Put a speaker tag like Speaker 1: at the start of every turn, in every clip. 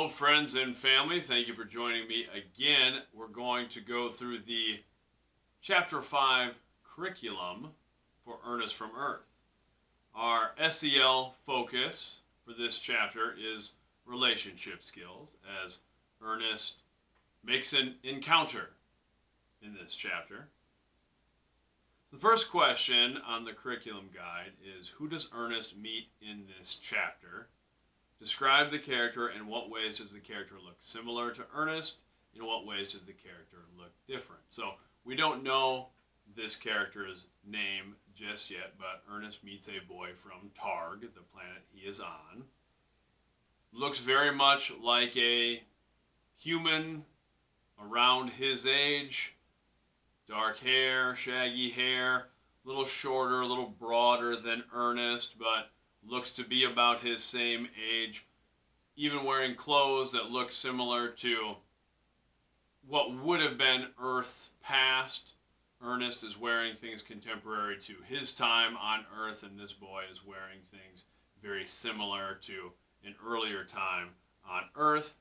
Speaker 1: Hello, friends and family. Thank you for joining me again. We're going to go through the Chapter 5 curriculum for Ernest from Earth. Our SEL focus for this chapter is relationship skills, as Ernest makes an encounter in this chapter. The first question on the curriculum guide is, who does Ernest meet in this chapter? Describe the character. In what ways does the character look similar to Ernest? In what ways does the character look different? So we don't know this character's name just yet, but Ernest meets a boy from Targ, the planet he is on. Looks very much like a human around his age. Dark hair, shaggy hair, a little shorter, a little broader than Ernest, but looks to be about his same age, even wearing clothes that look similar to what would have been Earth's past. Ernest is wearing things contemporary to his time on Earth, and this boy is wearing things very similar to an earlier time on Earth.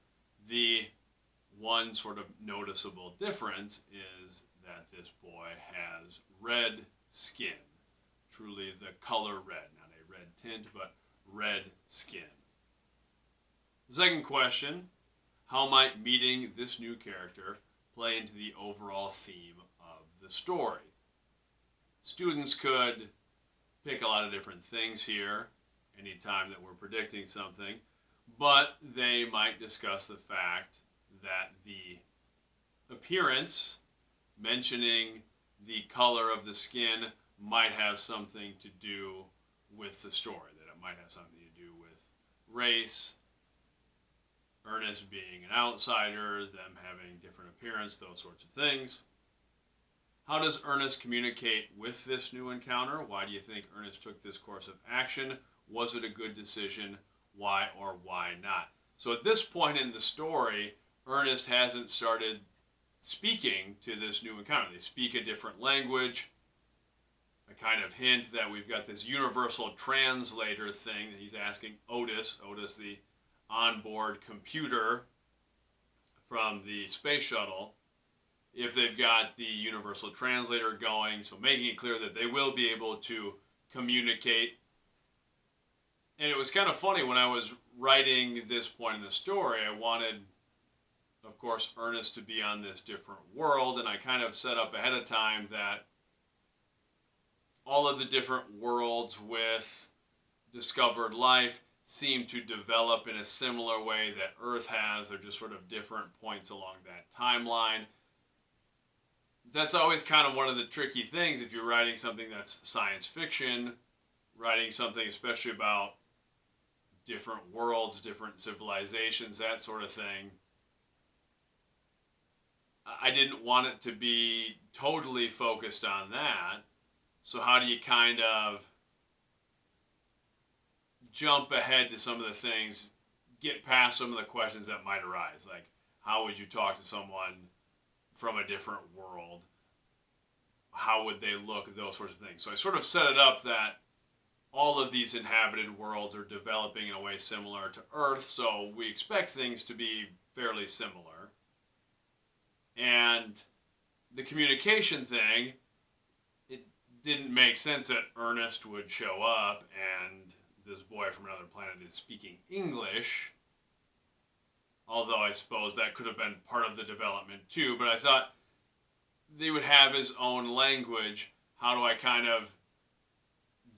Speaker 1: The one sort of noticeable difference is that this boy has red skin, truly the color red. Red tint, but red skin. The second question, how might meeting this new character play into the overall theme of the story? Students could pick a lot of different things here anytime that we're predicting something, but they might discuss the fact that the appearance, mentioning the color of the skin, might have something to do with the story, that it might have something to do with race, Ernest being an outsider, them having different appearance, those sorts of things. How does Ernest communicate with this new encounter? Why do you think Ernest took this course of action? Was it a good decision? Why or why not? So at this point in the story, Ernest hasn't started speaking to this new encounter. They speak a different language. A kind of hint that we've got this universal translator thing that he's asking Otis, the onboard computer from the space shuttle, if they've got the universal translator going, so making it clear that they will be able to communicate. And it was kind of funny when I was writing this point in the story, I wanted, of course, Ernest to be on this different world, and I kind of set up ahead of time that all of the different worlds with discovered life seem to develop in a similar way that Earth has. They're just sort of different points along that timeline. That's always kind of one of the tricky things if you're writing something that's science fiction, writing something especially about different worlds, different civilizations, that sort of thing. I didn't want it to be totally focused on that. So how do you kind of jump ahead to some of the things, get past some of the questions that might arise? Like, how would you talk to someone from a different world? How would they look? Those sorts of things. So I sort of set it up that all of these inhabited worlds are developing in a way similar to Earth, so we expect things to be fairly similar. And the communication thing, didn't make sense that Ernest would show up and this boy from another planet is speaking English, although I suppose that could have been part of the development too, but I thought they would have his own language. How do I kind of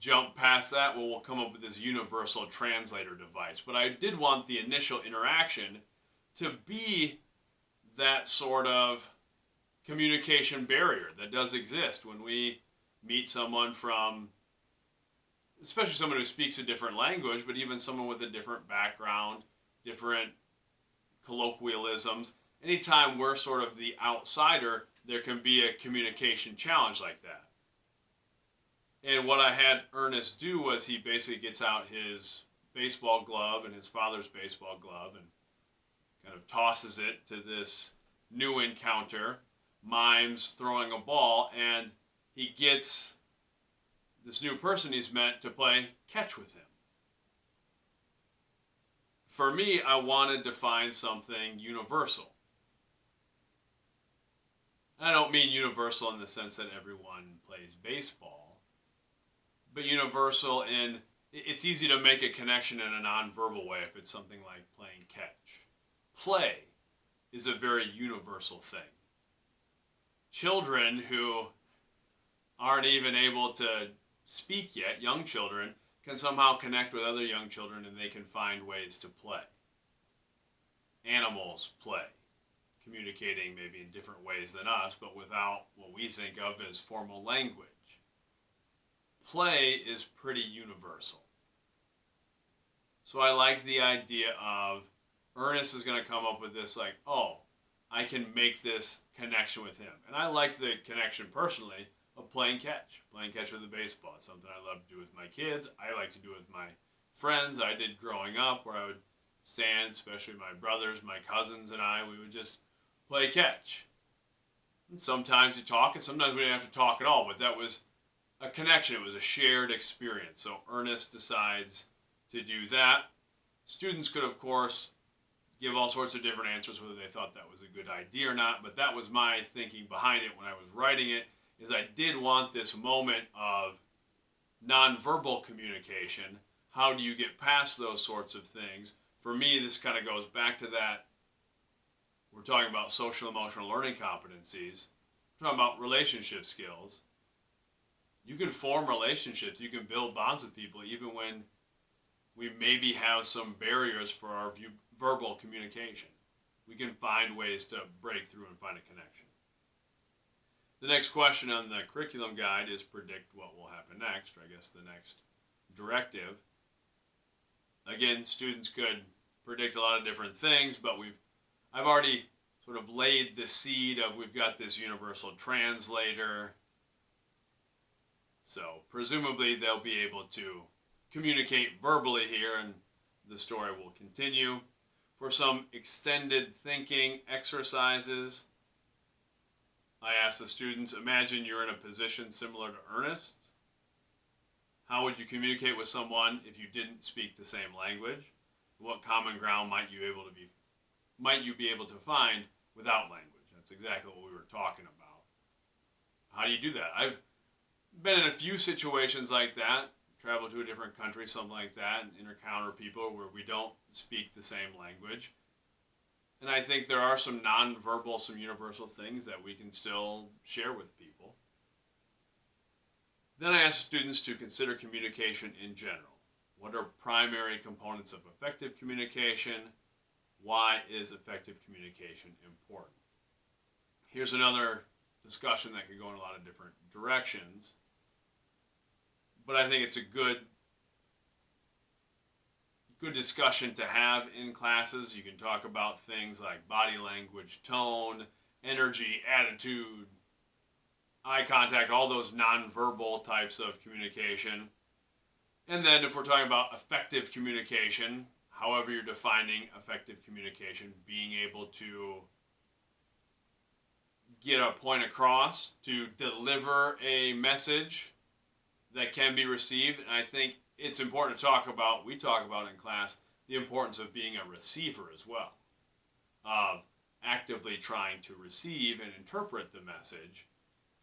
Speaker 1: jump past that? Well, we'll come up with this universal translator device, but I did want the initial interaction to be that sort of communication barrier that does exist when we meet someone from, especially someone who speaks a different language, but even someone with a different background, different colloquialisms. Anytime we're sort of the outsider, there can be a communication challenge like that. And what I had Ernest do was he basically gets out his baseball glove and his father's baseball glove and kind of tosses it to this new encounter, mimes throwing a ball, and he gets this new person he's met to play catch with him. For me, I wanted to find something universal. I don't mean universal in the sense that everyone plays baseball, but universal in it's easy to make a connection in a nonverbal way if it's something like playing catch. Play is a very universal thing. Children who aren't even able to speak yet, young children, can somehow connect with other young children and they can find ways to play. Animals play, communicating maybe in different ways than us, but without what we think of as formal language. Play is pretty universal. So I like the idea of Ernest is going to come up with this like, oh, I can make this connection with him. And I like the connection personally of playing catch with a baseball. It's something I love to do with my kids. I like to do with my friends. I did growing up where I would stand, especially my brothers, my cousins, and I, we would just play catch. And sometimes you talk, and sometimes we didn't have to talk at all, but that was a connection. It was a shared experience. So Ernest decides to do that. Students could, of course, give all sorts of different answers whether they thought that was a good idea or not, but that was my thinking behind it when I was writing it, is I did want this moment of nonverbal communication. How do you get past those sorts of things? For me, this kind of goes back to that. We're talking about social emotional learning competencies. We're talking about relationship skills. You can form relationships. You can build bonds with people even when we maybe have some barriers for our verbal communication. We can find ways to break through and find a connection. The next question on the curriculum guide is predict what will happen next, or I guess the next directive. Again, students could predict a lot of different things, but I've already sort of laid the seed of we've got this universal translator. So presumably they'll be able to communicate verbally here, and the story will continue. For some extended thinking exercises, I asked the students, imagine you're in a position similar to Ernest. How would you communicate with someone if you didn't speak the same language? What common ground might you be able to find without language? That's exactly what we were talking about. How do you do that? I've been in a few situations like that, travel to a different country, something like that, and encounter people where we don't speak the same language. And I think there are some nonverbal, some universal things that we can still share with people. Then I asked students to consider communication in general. What are primary components of effective communication? Why is effective communication important? Here's another discussion that could go in a lot of different directions, but I think it's a good discussion to have in classes. You can talk about things like body language, tone, energy, attitude, eye contact, all those nonverbal types of communication. And then if we're talking about effective communication, however you're defining effective communication, being able to get a point across, to deliver a message that can be received. And I think it's important to we talk about in class, the importance of being a receiver as well, of actively trying to receive and interpret the message,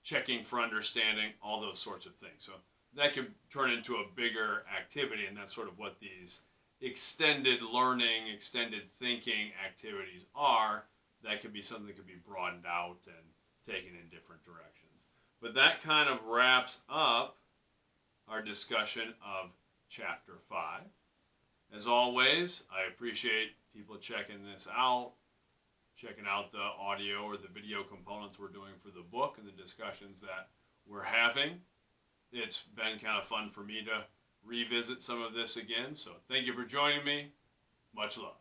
Speaker 1: checking for understanding, all those sorts of things. So that could turn into a bigger activity, and that's sort of what these extended learning, extended thinking activities are. That could be something that could be broadened out and taken in different directions. But that kind of wraps up our discussion of Chapter 5. As always, I appreciate people checking this out, checking out the audio or the video components we're doing for the book and the discussions that we're having. It's been kind of fun for me to revisit some of this again, so thank you for joining me. Much love.